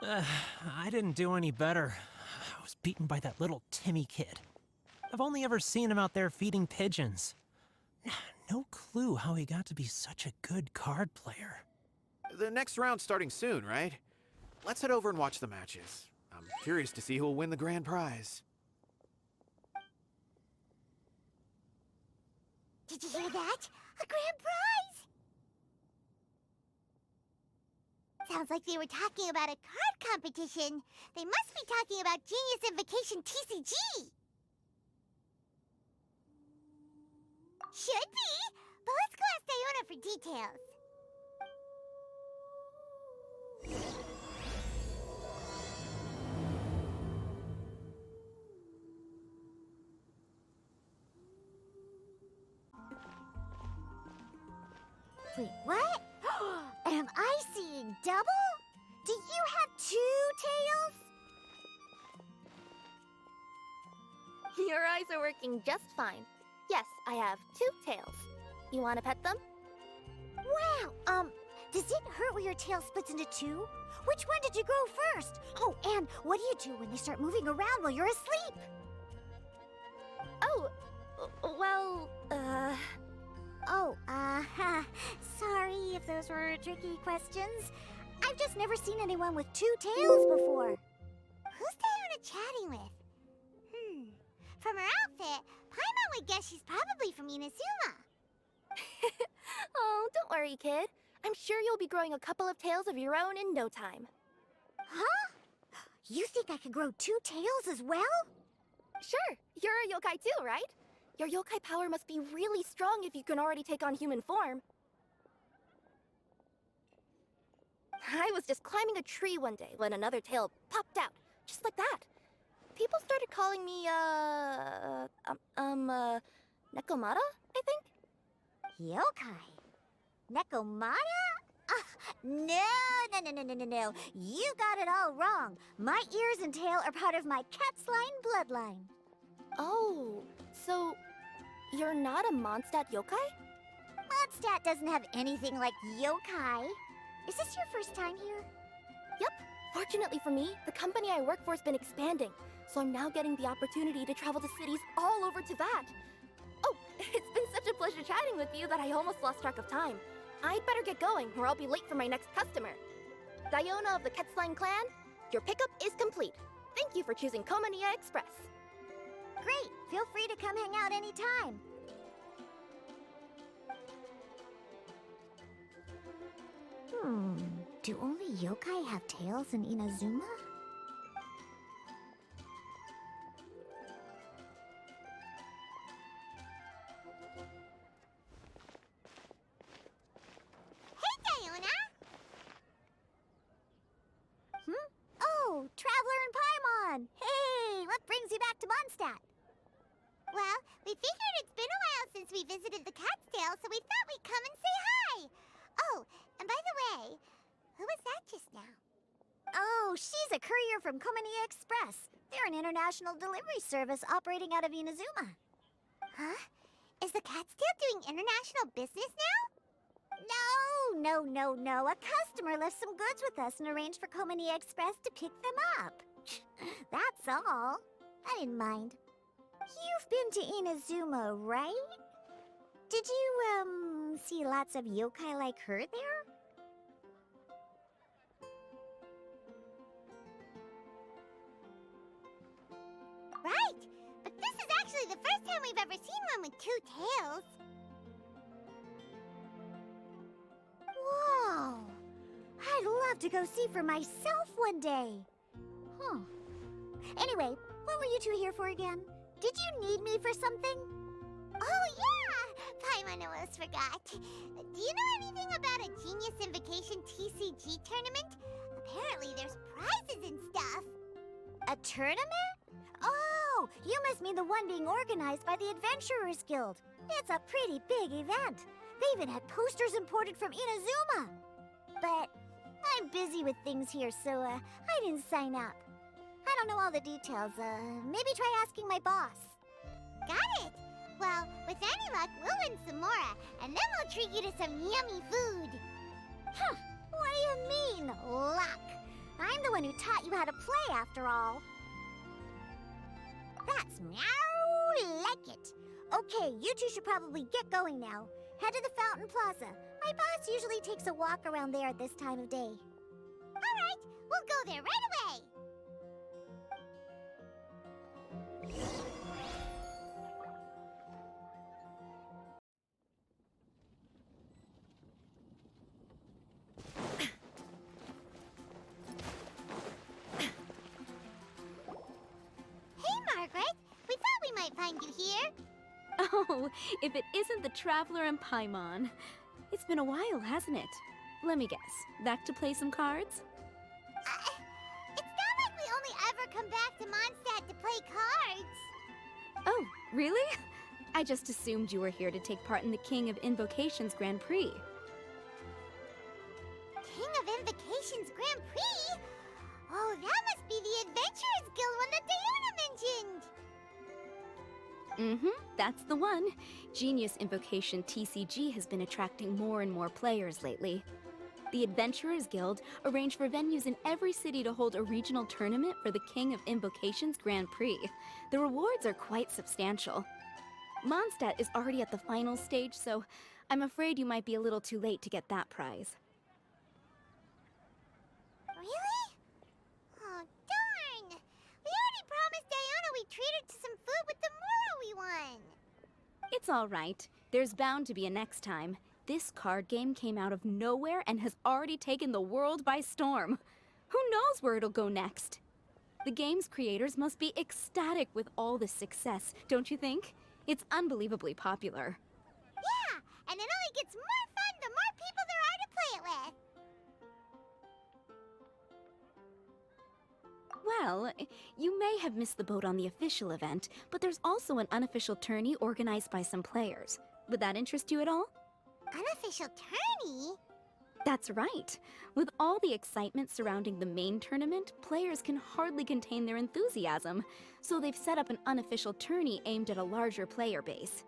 I didn't do any better. I was beaten by that little Timmy kid. I've only ever seen him out there feeding pigeons. No clue how he got to be such a good card player. The next round's starting soon, right? Let's head over and watch the matches. I'm curious to see who will win the grand prize. Did you hear that? A grand prize! Sounds like they were talking about a card competition. They must be talking about Genius Invocation TCG. Should be, but let's go ask Diona for details. Wait, what? Am I seeing double? Do you have 2 tails? Your eyes are working just fine. Yes, I have 2 tails. You want to pet them? Wow, does it hurt when your tail splits into 2? Which one did you grow first? Oh, and what do you do when they start moving around while you're asleep? Oh, well, sorry if those were tricky questions. I've just never seen anyone with 2 tails before. Who's Diona chatting with? From her outfit, Paimon would guess she's probably from Inazuma. oh, don't worry, kid. I'm sure you'll be growing a couple of tails of your own in no time. Huh? You think I could grow 2 tails as well? Sure, you're a yokai too, right? Your yokai power must be really strong if you can already take on human form. I was just climbing a tree one day when another tail popped out, just like that. People started calling me, Nekomata, I think? Yokai? Nekomata? No. You got it all wrong. My ears and tail are part of my cat's line bloodline. Oh, so you're not a Mondstadt yokai? Mondstadt doesn't have anything like yokai. Is this your first time here? Yep. Fortunately for me, the company I work for has been expanding, so I'm now getting the opportunity to travel to cities all over Teyvat. Oh, it's been such a pleasure chatting with you that I almost lost track of time. I'd better get going, or I'll be late for my next customer. Diona of the Quetzline clan, your pickup is complete. Thank you for choosing Komania Express. Great! Feel free to come hang out anytime. Do only yokai have tails in Inazuma? Hey, Diona! Oh, Traveler and Paimon! Hey, what brings you back to Mondstadt? Well, we figured it's been a while since we visited the Cat's Tail, so we thought we'd come and say hi! Oh, and by the way, who was that just now? Oh, she's a courier from Komania Express. They're an international delivery service operating out of Inazuma. Huh? Is the Cat's Tail doing international business now? No. A customer left some goods with us and arranged for Komania Express to pick them up. That's all. I didn't mind. You've been to Inazuma, right? Did you, see lots of yokai like her there? Right! But this is actually the first time we've ever seen one with 2 tails. Whoa! I'd love to go see for myself one day. Huh. Anyway, what were you two here for again? Did you need me for something? Oh, yeah! Paimon almost forgot. Do you know anything about a Genius Invocation TCG tournament? Apparently there's prizes and stuff. A tournament? Oh, you must mean the one being organized by the Adventurers Guild. It's a pretty big event. They even had posters imported from Inazuma. But I'm busy with things here, so I didn't sign up. I don't know all the details. Maybe try asking my boss. Got it! Well, with any luck, we'll win some more, and then we'll treat you to some yummy food. Huh, what do you mean, luck? I'm the one who taught you how to play, after all. That's meow like it. Okay, you two should probably get going now. Head to the Fountain Plaza. My boss usually takes a walk around there at this time of day. All right, we'll go there right away. Hey, Margaret. We thought we might find you here. Oh, if it isn't the Traveler and Paimon. It's been a while, hasn't it? Let me guess. Back to play some cards? It's not like we only ever come back to Mondstadt to play cards. Oh, really? I just assumed you were here to take part in the King of Invocations Grand Prix. King of Invocations Grand Prix? Oh, that must be the Adventurers Guild one that Diana mentioned. That's the one. Genius Invocation TCG has been attracting more and more players lately. The Adventurers Guild arranged for venues in every city to hold a regional tournament for the King of Invocations Grand Prix. The rewards are quite substantial. Mondstadt is already at the final stage, so I'm afraid you might be a little too late to get that prize. Really? Oh, darn! We already promised Diana we'd treat her to some food with the Moro we won. It's all right. There's bound to be a next time. This card game came out of nowhere and has already taken the world by storm. Who knows where it'll go next? The game's creators must be ecstatic with all this success, don't you think? It's unbelievably popular. Yeah, and it only gets more fun the more people there are to play it with. Well, you may have missed the boat on the official event, but there's also an unofficial tourney organized by some players. Would that interest you at all? Unofficial tourney? That's right. With all the excitement surrounding the main tournament, players can hardly contain their enthusiasm, so they've set up an unofficial tourney aimed at a larger player base.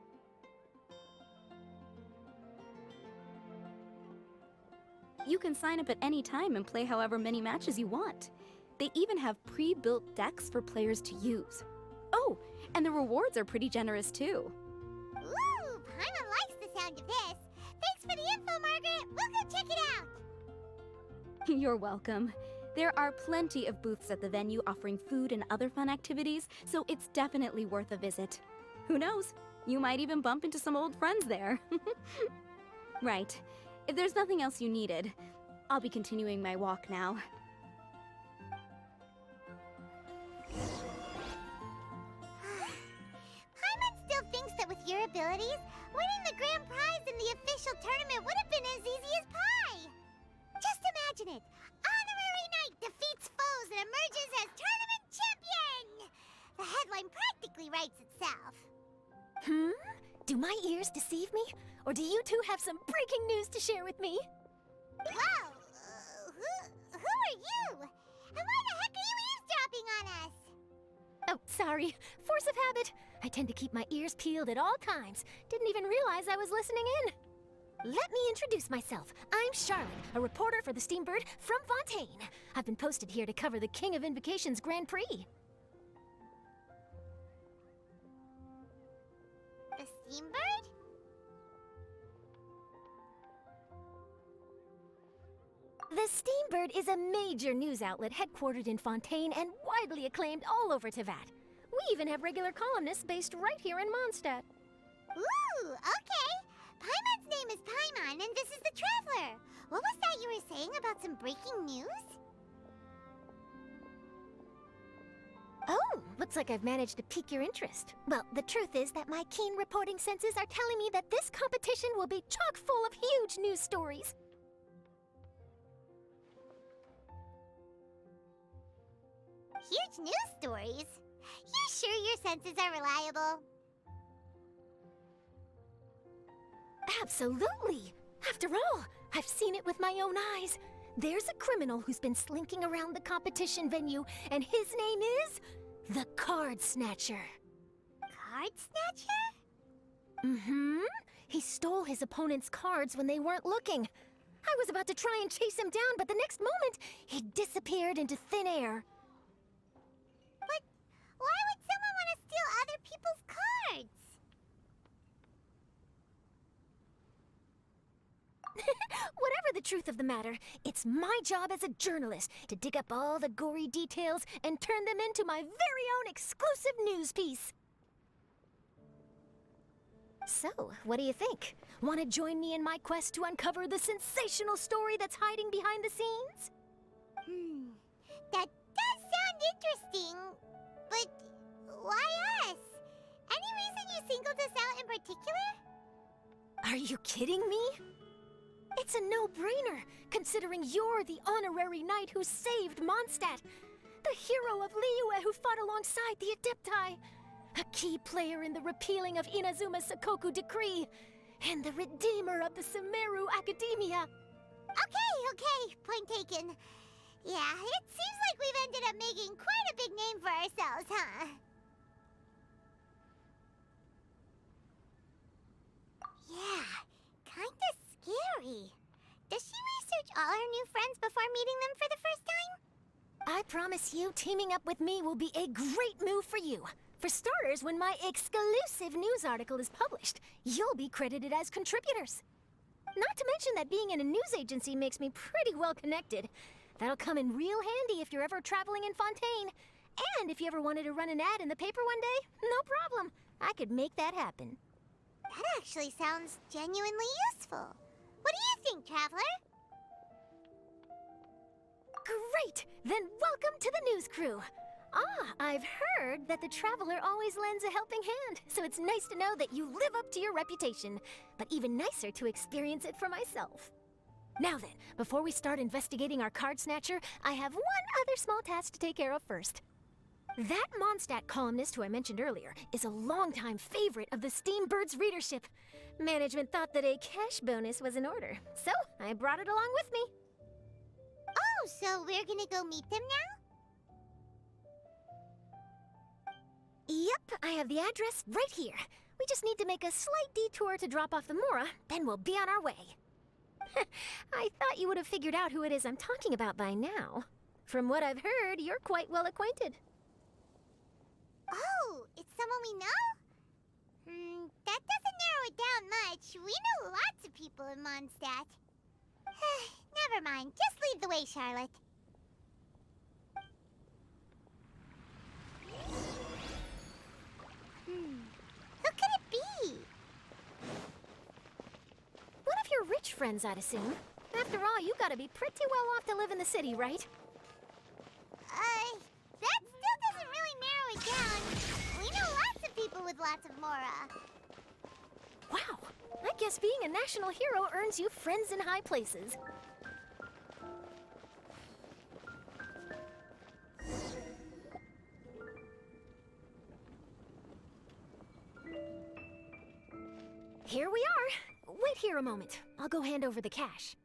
You can sign up at any time and play however many matches you want. They even have pre-built decks for players to use. Oh, and the rewards are pretty generous too. Ooh, Paimon likes the sound of this. Thanks for the info, Margaret. We'll go check it out. You're welcome. There are plenty of booths at the venue offering food and other fun activities, so it's definitely worth a visit. Who knows? You might even bump into some old friends there. Right. If there's nothing else you needed, I'll be continuing my walk now. Paimon still thinks that with your abilities, winning the grand prize in the official tournament would have been as easy as pie. Just imagine it. Honorary Knight defeats foes and emerges as tournament champion. The headline practically writes itself. Do my ears deceive me? Or do you two have some breaking news to share with me? Whoa! Who are you? And why the heck are you eavesdropping on us? Oh, sorry. Force of habit. I tend to keep my ears peeled at all times. Didn't even realize I was listening in. Let me introduce myself. I'm Charlotte, a reporter for the Steambird from Fontaine. I've been posted here to cover the King of Invocations Grand Prix. The Steambird? The Steambird is a major news outlet headquartered in Fontaine and widely acclaimed all over Teyvat. We even have regular columnists based right here in Mondstadt. Ooh, okay. Paimon's name is Paimon, and this is the Traveler. What was that you were saying about some breaking news? Oh, looks like I've managed to pique your interest. Well, the truth is that my keen reporting senses are telling me that this competition will be chock full of huge news stories. Huge news stories? You sure your senses are reliable? Absolutely! After all, I've seen it with my own eyes. There's a criminal who's been slinking around the competition venue, and his name is the Card Snatcher. Card Snatcher? He stole his opponent's cards when they weren't looking. I was about to try and chase him down, but the next moment, he disappeared into thin air. But why would someone want to steal other people's cards? Whatever the truth of the matter, it's my job as a journalist to dig up all the gory details and turn them into my very own exclusive news piece. So, what do you think? Want to join me in my quest to uncover the sensational story that's hiding behind the scenes? That does sound interesting, but why us? Any reason you singled us out in particular? Are you kidding me? It's a no-brainer, considering you're the honorary knight who saved Mondstadt, the hero of Liyue who fought alongside the Adepti, a key player in the repealing of Inazuma's Sakoku decree, and the redeemer of the Sumeru Academia. Okay, point taken. Yeah, it seems like we've ended up making quite a big name for ourselves, huh? Yeah, kinda scary. Does she research all her new friends before meeting them for the first time? I promise you, teaming up with me will be a great move for you. For starters, when my exclusive news article is published, you'll be credited as contributors. Not to mention that being in a news agency makes me pretty well connected. That'll come in real handy if you're ever traveling in Fontaine. And if you ever wanted to run an ad in the paper one day, no problem. I could make that happen. That actually sounds genuinely useful. What do you think, Traveler? Great! Then welcome to the news crew. I've heard that the Traveler always lends a helping hand, so it's nice to know that you live up to your reputation, but even nicer to experience it for myself. Now then, before we start investigating our card snatcher, I have one other small task to take care of first. That Mondstadt columnist who I mentioned earlier is a longtime favorite of the Steambird's readership. Management thought that a cash bonus was in order, so I brought it along with me. Oh, so we're gonna go meet them now? Yep, I have the address right here. We just need to make a slight detour to drop off the Mora, then we'll be on our way. I thought you would have figured out who it is I'm talking about by now. From what I've heard, you're quite well acquainted. Oh, it's someone we know? That doesn't narrow it down much. We know lots of people in Mondstadt. Never mind, just lead the way, Charlotte. Who could it be? One of your rich friends, I'd assume. After all, you gotta be pretty well off to live in the city, right? That still doesn't really narrow it down. We know lots of people with lots of Mora. Wow, I guess being a national hero earns you friends in high places. Here we are. Wait here a moment. I'll go hand over the cash.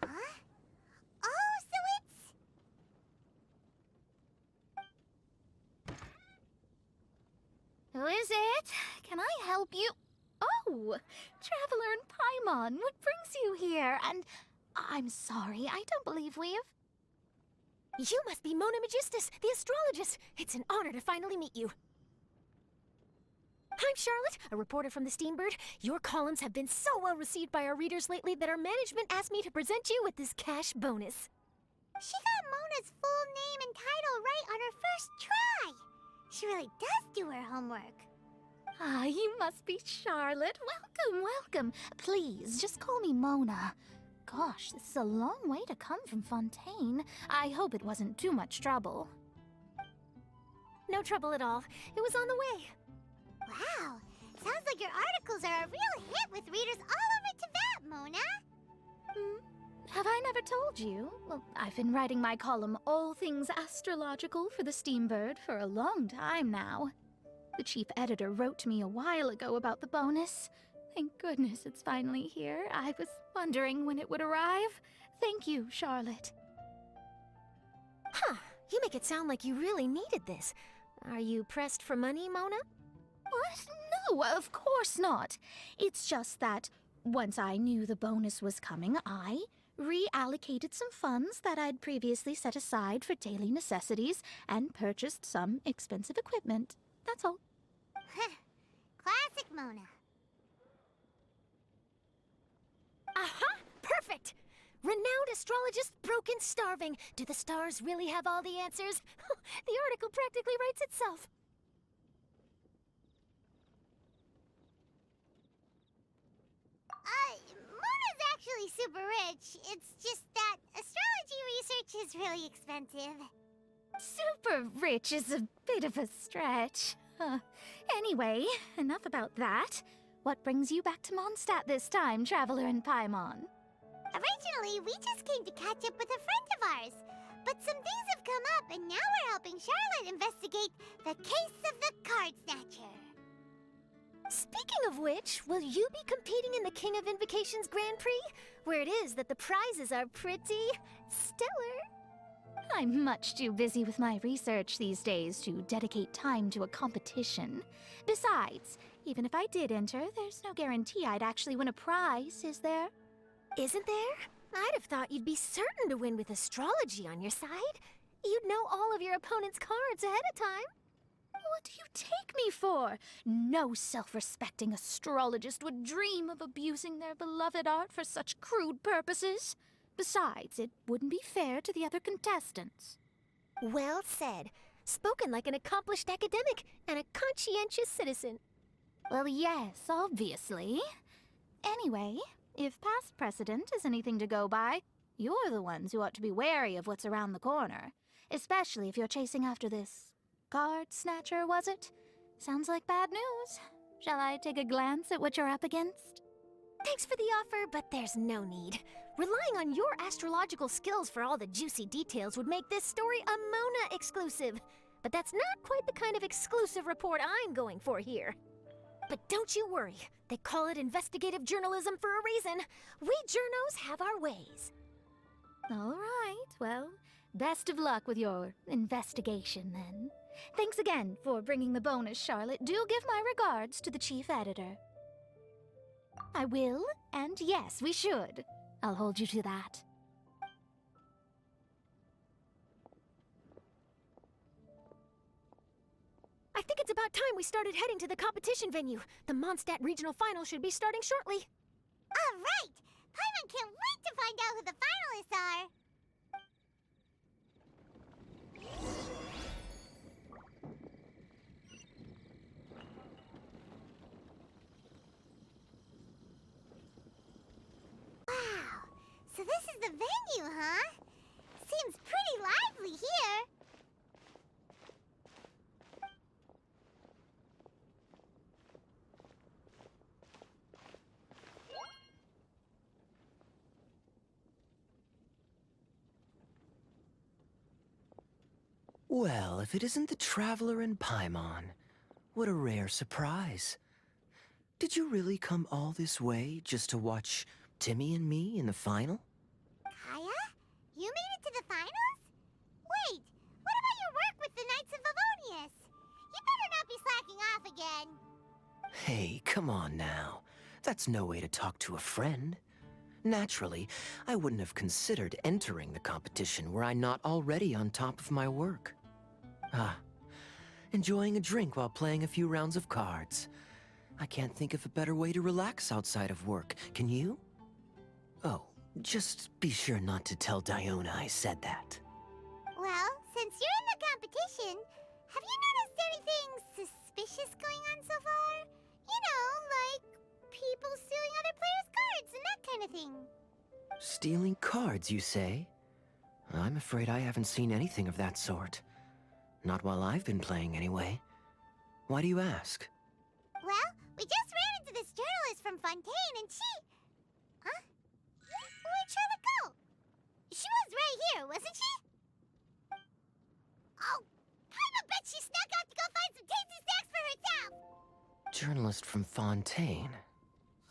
Huh? Oh, so it's... Who is it? Can I help you? Oh, Traveler and Paimon, what brings you here? And I'm sorry, I don't believe we've... You must be Mona Magistus, the astrologist. It's an honor to finally meet you. I'm Charlotte, a reporter from the Steambird. Your columns have been so well received by our readers lately that our management asked me to present you with this cash bonus. She got Mona's full name and title right on her first try. She really does do her homework. Ah, you must be Charlotte. Welcome, welcome. Please, just call me Mona. Gosh, this is a long way to come from Fontaine. I hope it wasn't too much trouble. No trouble at all. It was on the way. Wow, sounds like your articles are a real hit with readers all over Teyvat, Mona. Have I never told you? Well, I've been writing my column All Things Astrological for the Steambird for a long time now. The chief editor wrote to me a while ago about the bonus. Thank goodness it's finally here. I was wondering when it would arrive. Thank you, Charlotte. Huh. You make it sound like you really needed this. Are you pressed for money, Mona? What? No, of course not. It's just that once I knew the bonus was coming, I reallocated some funds that I'd previously set aside for daily necessities and purchased some expensive equipment. That's all. Classic Mona. Aha! Perfect! Renowned astrologist broken starving. Do the stars really have all the answers? The article practically writes itself. Mona's actually super rich. It's just that astrology research is really expensive. Super rich is a bit of a stretch. Anyway, enough about that. What brings you back to Mondstadt this time, Traveler in Paimon? Originally, we just came to catch up with a friend of ours. But some things have come up, and now we're helping Charlotte investigate the case of the Card Snatcher. Speaking of which, will you be competing in the King of Invocations Grand Prix? Where it is that the prizes are pretty stellar. I'm much too busy with my research these days to dedicate time to a competition. Besides, even if I did enter, there's no guarantee I'd actually win a prize, is there? Isn't there? I'd have thought you'd be certain to win with astrology on your side. You'd know all of your opponent's cards ahead of time. What do you take me for? No self-respecting astrologist would dream of abusing their beloved art for such crude purposes. Besides, it wouldn't be fair to the other contestants. Well said. Spoken like an accomplished academic and a conscientious citizen. Well, yes, obviously. Anyway, if past precedent is anything to go by, you're the ones who ought to be wary of what's around the corner. Especially if you're chasing after this card snatcher, was it? Sounds like bad news. Shall I take a glance at what you're up against? Thanks for the offer, but there's no need. Relying on your astrological skills for all the juicy details would make this story a Mona exclusive. But that's not quite the kind of exclusive report I'm going for here. But don't you worry. They call it investigative journalism for a reason. We journos have our ways. All right, well, best of luck with your investigation then. Thanks again for bringing the bonus, Charlotte. Do give my regards to the chief editor. I will, and yes, we should. I'll hold you to that. I think it's about time we started heading to the competition venue. The Mondstadt Regional Final should be starting shortly. All right! Paimon can't wait to find out who the finalists are! Wow! So this is the venue, huh? Seems pretty lively here. Well, if it isn't the Traveler in Paimon, what a rare surprise. Did you really come all this way just to watch Timmy and me in the final? Kaya? You made it to the finals? Wait, what about your work with the Knights of Favonius? You better not be slacking off again. Hey, come on now. That's no way to talk to a friend. Naturally, I wouldn't have considered entering the competition were I not already on top of my work. Enjoying a drink while playing a few rounds of cards. I can't think of a better way to relax outside of work, can you? Oh, just be sure not to tell Diona I said that. Well, since you're in the competition, have you noticed anything suspicious going on so far? You know, like people stealing other players' cards and that kind of thing. Stealing cards, you say? I'm afraid I haven't seen anything of that sort. Not while I've been playing, anyway. Why do you ask? Well, we just ran into this journalist from Fontaine and she... Huh? Where'd Charlotte go? She was right here, wasn't she? Oh, I bet she snuck out to go find some tasty snacks for herself! Journalist from Fontaine?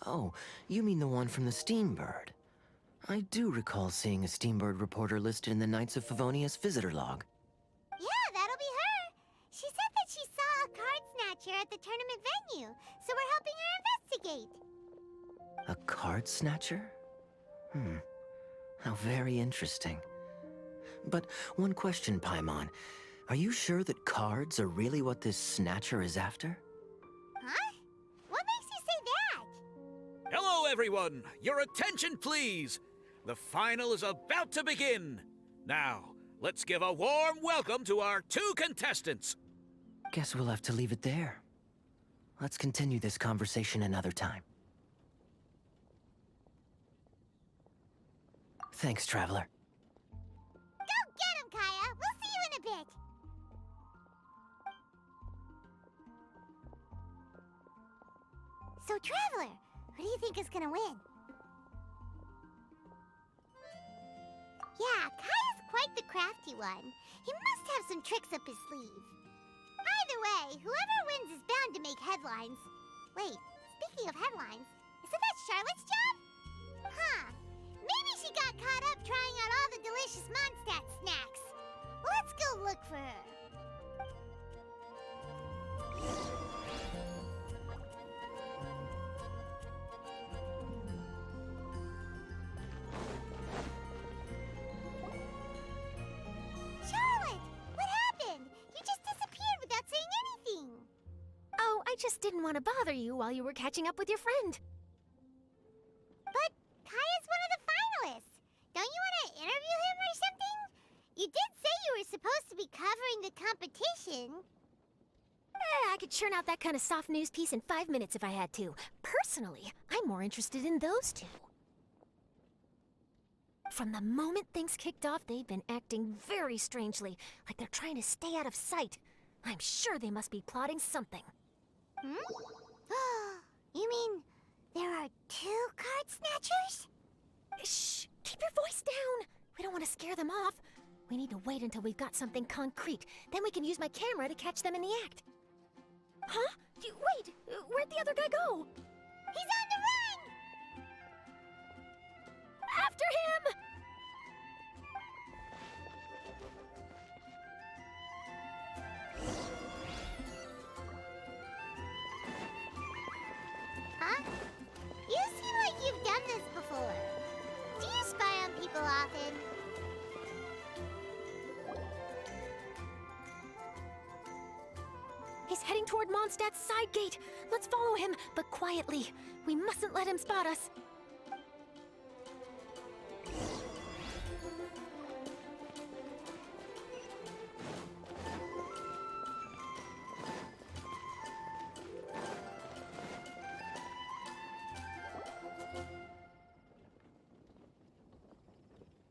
Oh, you mean the one from the Steambird. I do recall seeing a Steambird reporter listed in the Knights of Favonius visitor log. that she saw a card snatcher at the tournament venue, so we're helping her investigate. A card snatcher? How very interesting. But one question, Paimon. Are you sure that cards are really what this snatcher is after? Huh? What makes you say that? Hello, everyone! Your attention, please! The final is about to begin! Now, let's give a warm welcome to our 2 contestants! Guess we'll have to leave it there. Let's continue this conversation another time. Thanks, Traveler. Go get him, Kaya! We'll see you in a bit! So, Traveler, who do you think is gonna win? Yeah, Kaya's quite the crafty one. He must have some tricks up his sleeve. Either way, whoever wins is bound to make headlines. Wait, speaking of headlines, isn't that Charlotte's job? Huh. Maybe she got caught up trying out all the delicious Mondstadt snacks. Let's go look for her. Charlotte! What happened? You just disappeared without saying anything. Oh, I just didn't want to bother you while you were catching up with your friend. But Kaya's one of the finalists. Don't you want to interview him or something? You did say you were supposed to be covering the competition. I could churn out that kind of soft news piece in 5 minutes if I had to. Personally, I'm more interested in those 2. From the moment things kicked off, they've been acting very strangely, like they're trying to stay out of sight. I'm sure they must be plotting something. You mean there are 2 card snatchers? Shh! Keep your voice down! We don't want to scare them off. We need to wait until we've got something concrete. Then we can use my camera to catch them in the act. Huh? Wait! Where'd the other guy go? He's on the run! After him! Huh? You seem like you've done this before. Do you spy on people often? He's heading toward Mondstadt's side gate. Let's follow him, but quietly. We mustn't let him spot us.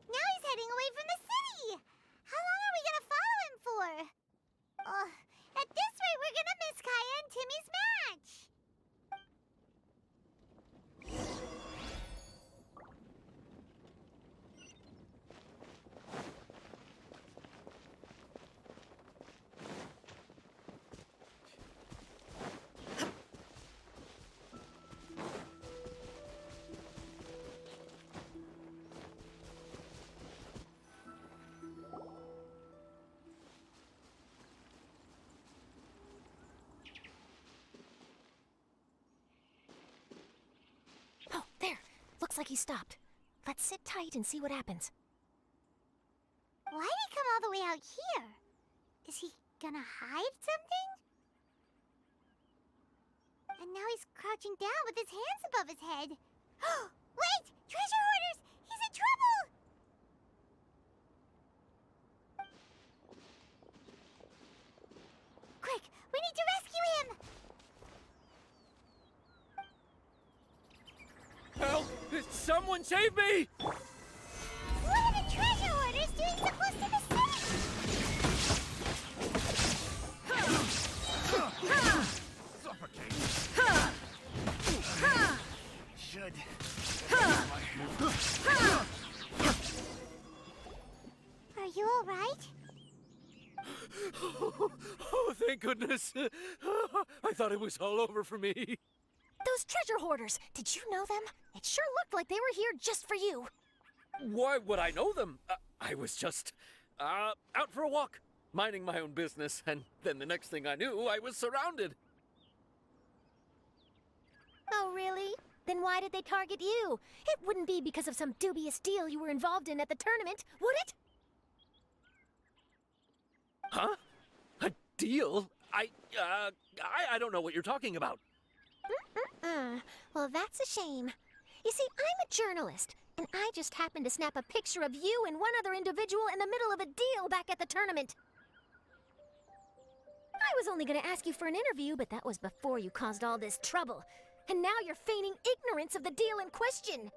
Now he's heading away from the city! How long are we gonna follow him for? At this rate, we're gonna miss Kaya and Timmy's match! Oh, there. Looks like he stopped. Let's sit tight and see what happens. Why'd he come all the way out here? Is he gonna hide something? And now he's crouching down with his hands above his head. Wait! Treasure hoarders! He's in trouble! Quick! We need to rescue him! Help! Someone save me! What are the treasure hoarders doing so close to the Should. Are you alright? Oh, thank goodness. I thought it was all over for me. Those treasure hoarders, did you know them? It sure looked like they were here just for you. Why would I know them? I was just out for a walk. minding my own business, and then the next thing I knew, I was surrounded. Oh, really? Then why did they target you? It wouldn't be because of some dubious deal you were involved in at the tournament, would it? Huh? A deal? I don't know what you're talking about. Well, that's a shame. You see, I'm a journalist, and I just happened to snap a picture of you and one other individual in the middle of a deal back at the tournament. I was only going to ask you for an interview, but that was before you caused all this trouble. And now you're feigning ignorance of the deal in question.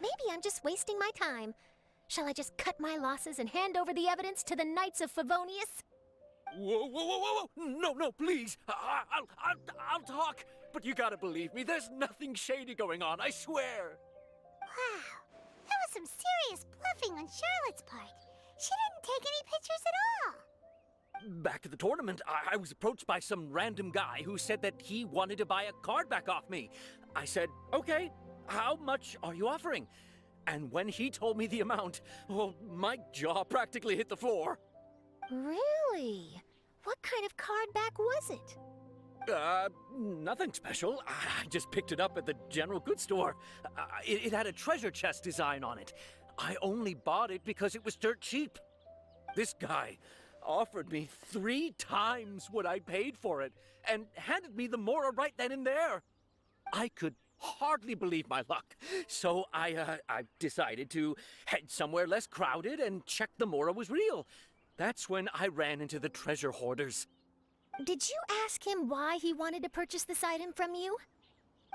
Maybe I'm just wasting my time. Shall I just cut my losses and hand over the evidence to the Knights of Favonius? Whoa, whoa, whoa, whoa, whoa! No, please! I'll talk! But you gotta believe me, there's nothing shady going on, I swear! Wow, that was some serious bluffing on Charlotte's part. She didn't take any pictures at all. Back at the tournament, I was approached by some random guy who said that he wanted to buy a card back off me. I said, okay, how much are you offering? And when he told me the amount, well, my jaw practically hit the floor. Really? What kind of card back was it? Nothing special. I just picked it up at the general goods store. It had a treasure chest design on it. I only bought it because it was dirt cheap. This guy offered me 3 times what I paid for it and handed me the Mora right then and there. I could hardly believe my luck. So I decided to head somewhere less crowded and check the Mora was real. That's when I ran into the treasure hoarders. Did you ask him why he wanted to purchase this item from you?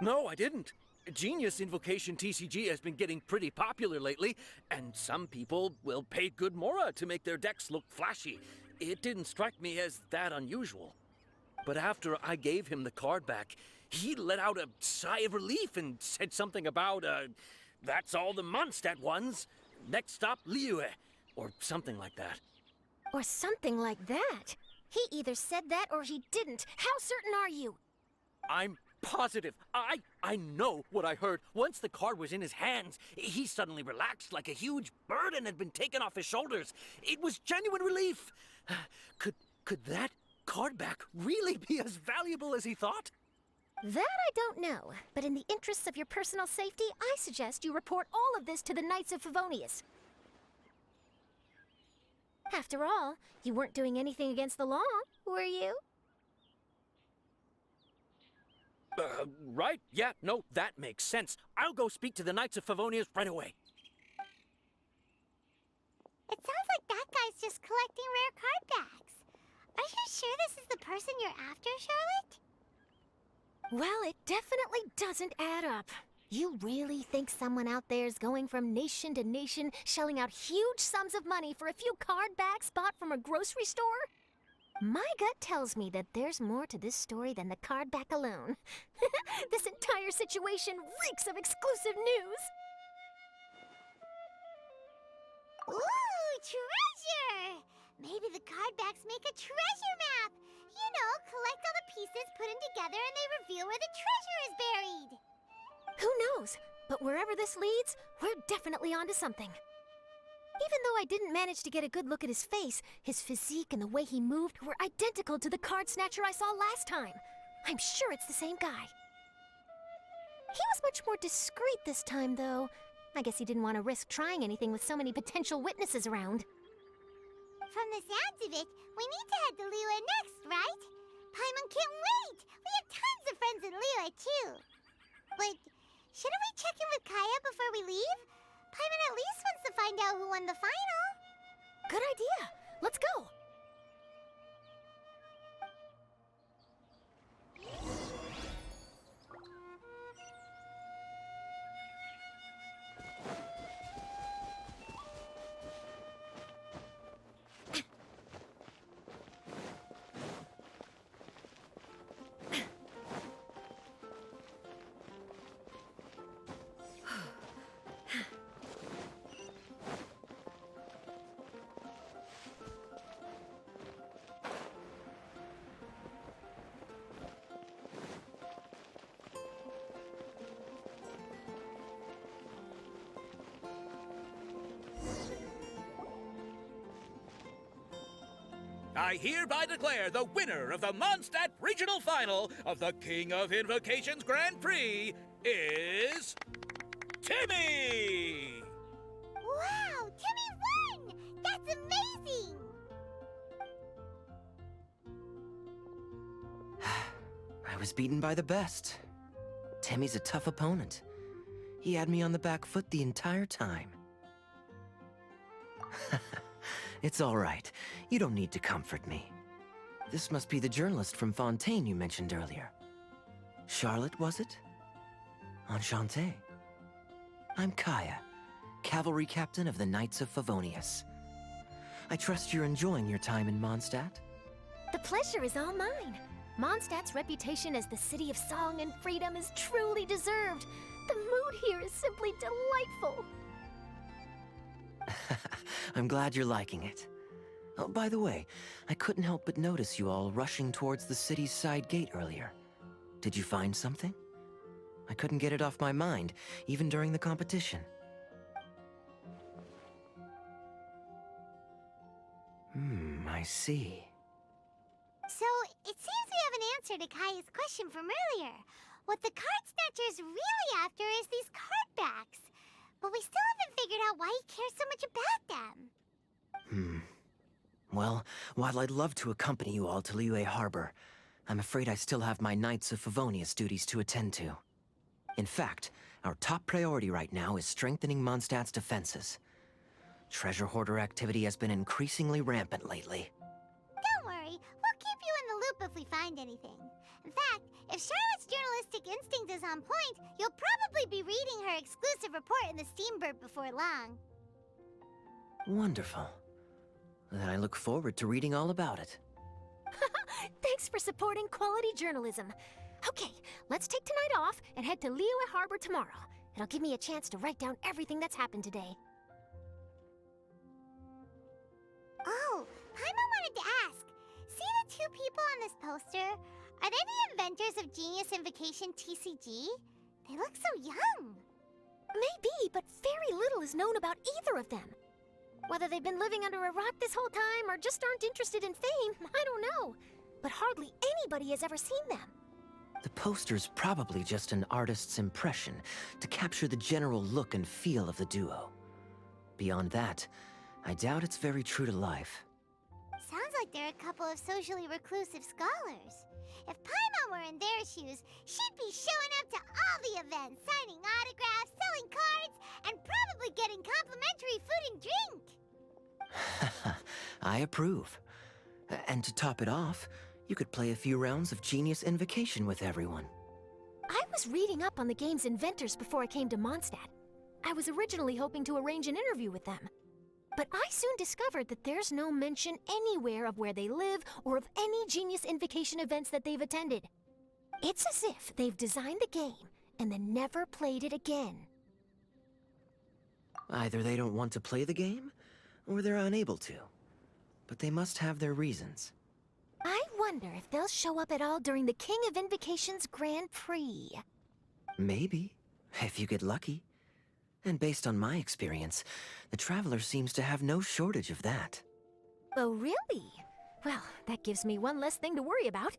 No, I didn't. Genius Invocation TCG has been getting pretty popular lately, and some people will pay good Mora to make their decks look flashy. It didn't strike me as that unusual. But after I gave him the card back, he let out a sigh of relief and said something about, that's all the Mondstadt ones. Next stop, Liyue, or something like that. Or something like that? He either said that or he didn't. How certain are you? I'm positive. I know what I heard. Once the card was in his hands, he suddenly relaxed like a huge burden had been taken off his shoulders. It was genuine relief. Could that card back really be as valuable as he thought? That I don't know, but in the interests of your personal safety, I suggest you report all of this to the Knights of Favonius. After all, you weren't doing anything against the law, were you? Right. Yeah, no, that makes sense. I'll go speak to the Knights of Favonius right away. It sounds like that guy's just collecting rare card backs. Are you sure this is the person you're after, Charlotte? Well, it definitely doesn't add up. You really think someone out there's going from nation to nation, shelling out huge sums of money for a few card backs bought from a grocery store? My gut tells me that there's more to this story than the card back alone. This entire situation reeks of exclusive news! Ooh, treasure! Maybe the card backs make a treasure map! You know, collect all the pieces, put them together, and they reveal where the treasure is buried! Who knows? But wherever this leads, we're definitely onto something. Even though I didn't manage to get a good look at his face, his physique and the way he moved were identical to the card snatcher I saw last time. I'm sure it's the same guy. He was much more discreet this time, though. I guess he didn't want to risk trying anything with so many potential witnesses around. From the sounds of it, we need to head to Liyue next, right? Paimon can't wait! We have tons of friends in Liyue, too. But shouldn't we check in with Kaya before we leave? Paimon at least wants to find out who won the final. Good idea. Let's go. I hereby declare the winner of the Mondstadt Regional Final of the King of Invocations Grand Prix is... Timmy! Wow, Timmy won! That's amazing! I was beaten by the best. Timmy's a tough opponent. He had me on the back foot the entire time. It's all right. You don't need to comfort me. This must be the journalist from Fontaine you mentioned earlier. Charlotte, was it? Enchanté. I'm Kaya, cavalry captain of the Knights of Favonius. I trust you're enjoying your time in Mondstadt? The pleasure is all mine. Mondstadt's reputation as the city of song and freedom is truly deserved. The mood here is simply delightful. I'm glad you're liking it. Oh, by the way, I couldn't help but notice you all rushing towards the city's side gate earlier. Did you find something? I couldn't get it off my mind, even during the competition. I see. So, it seems we have an answer to Kaya's question from earlier. What the card snatcher's really after is these card backs. But we still haven't figured out why he cares so much about them. Well, while I'd love to accompany you all to Liyue Harbor, I'm afraid I still have my Knights of Favonius duties to attend to. In fact, our top priority right now is strengthening Mondstadt's defenses. Treasure hoarder activity has been increasingly rampant lately. Don't worry, we'll keep you in the loop if we find anything. In fact, if Charlotte's journalistic instinct is on point, you'll probably be reading her exclusive report in the Steambird before long. Wonderful. Then I look forward to reading all about it. Thanks for supporting quality journalism. Okay, let's take tonight off and head to Liyue Harbor tomorrow. It'll give me a chance to write down everything that's happened today. Oh, Paimon wanted to ask. See the two people on this poster? Are they the inventors of Genius Invocation TCG? They look so young. Maybe, but very little is known about either of them. Whether they've been living under a rock this whole time or just aren't interested in fame, I don't know. But hardly anybody has ever seen them. The poster's probably just an artist's impression to capture the general look and feel of the duo. Beyond that, I doubt it's very true to life. Sounds like they're a couple of socially reclusive scholars. If Paimon were in their shoes, she'd be showing up to all the events, signing autographs, selling cards, and probably getting complimentary food and drink. I approve. And to top it off, you could play a few rounds of Genius Invocation with everyone. I was reading up on the game's inventors before I came to Mondstadt. I was originally hoping to arrange an interview with them. But I soon discovered that there's no mention anywhere of where they live or of any Genius Invocation events that they've attended. It's as if they've designed the game and then never played it again. Either they don't want to play the game, or they're unable to. But they must have their reasons. I wonder if they'll show up at all during the King of Invocation's Grand Prix. Maybe, if you get lucky. And based on my experience, the Traveler seems to have no shortage of that. Oh, really? Well, that gives me one less thing to worry about.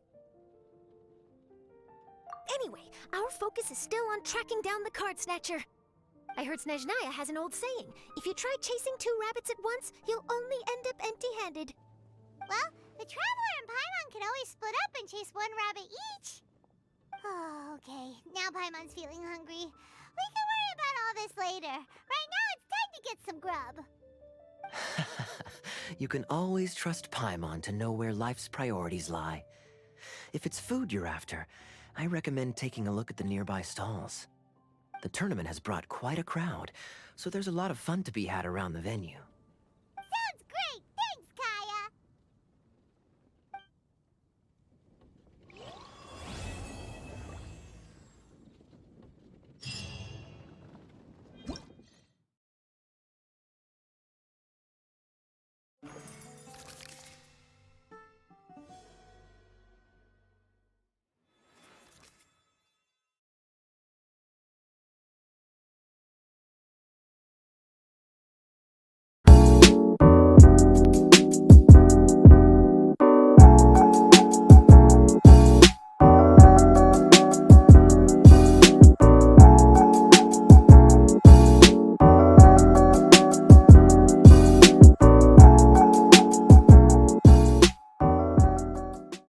Anyway, our focus is still on tracking down the card snatcher. I heard Snezhnaya has an old saying, if you try chasing two rabbits at once, you'll only end up empty-handed. Well, the Traveler and Paimon can always split up and chase one rabbit each. Oh, okay. Now Paimon's feeling hungry. We can worry about all this later. Right now, it's time to get some grub. You can always trust Paimon to know where life's priorities lie. If it's food you're after, I recommend taking a look at the nearby stalls. The tournament has brought quite a crowd, so there's a lot of fun to be had around the venue.